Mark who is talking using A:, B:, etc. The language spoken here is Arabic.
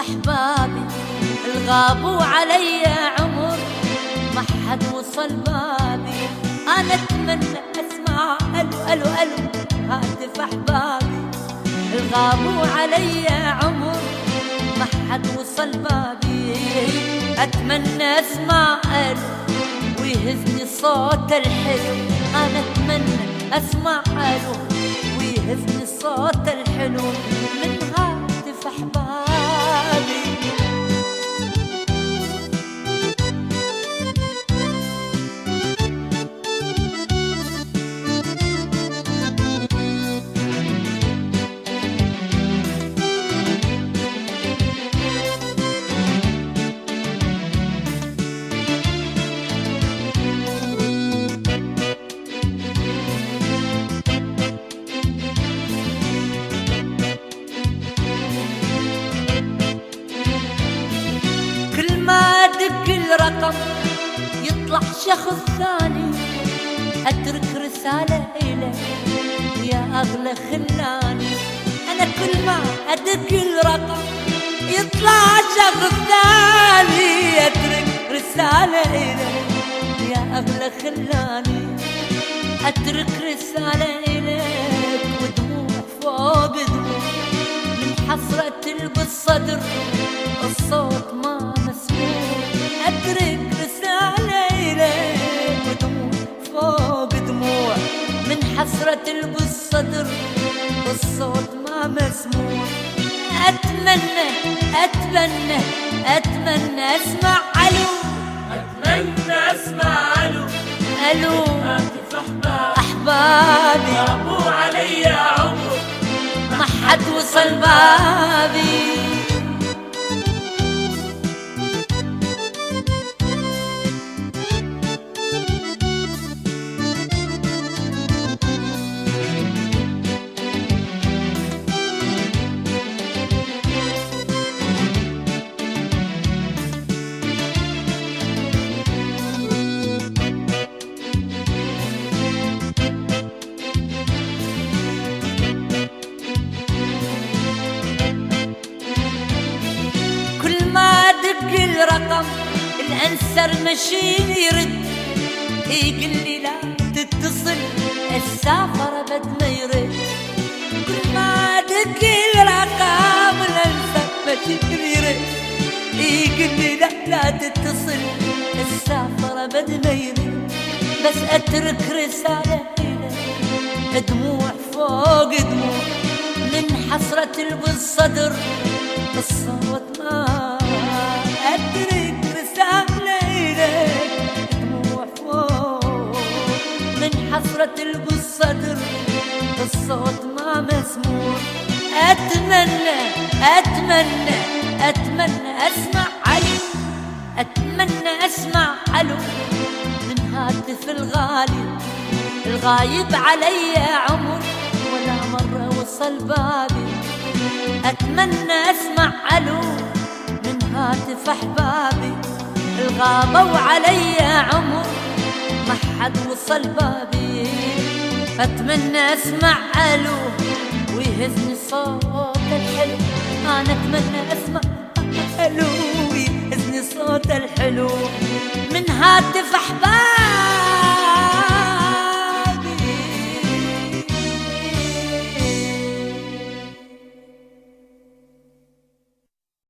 A: أحبابي الغابوا علي عمر ما حد وصل بابي. أنا أتمنى أسمع ألو ألو ألو هاتف أحبابي الغابوا علي عمر ما حد وصل بابي. أتمنى أسمع ألو ويهزني صوت الحلو. أنا أتمنى أسمع ألو ويهزني صوت الحلو من هاتف أحبابي. الرقم يطلع شخص ثاني أترك رسالة إليك يا أغلى خلاني. أنا كل ما أدق الرقم يطلع شخص ثاني أترك رسالة إليك يا أغلى خلاني. أترك رسالة إليك ودموع فوق دموع من حسرة بالصدر الصوت ما مسموع. أترك رسالة إليك ودموع فوق دموع من حسرة بالصدر الصوت ما مسموع. أتمنى أتمنى أتمنى أسمع ألو
B: أتمنى أسمع ألو
A: ألو
B: هاتف
A: أحبابي
B: غابوا علي عمر
A: ما حد وصل بابي. الرقم الأنسر مشين يرد يقول لي لا تتصل السافر أبد ما يرد. كل ما أدق الرقم الأنسر مشين يرد يقول لي لا تتصل السافر أبد ما يرد. بس أترك رسالة إليك دموع فوق دموع من حسرة بالصدر الصوت ما. أترك رسالة إليك دموع فوق من حسرة بالصدر الصوت ما مسموع. أتمنى أتمنى أتمنى أسمع ألو أتمنى أسمع ألو من هاتف الغالي الغايب علي عمر ولا مرة وصل بابي. أتمنى أسمع ألو من هاتف أحبابي الغابوا علي عمر ما حد وصل بابي. أتمنى أسمع ألو ويهزني صوت الحلو. أنا أتمنى أسمع ألو ويهزني صوت الحلو من هاتف أحبابي.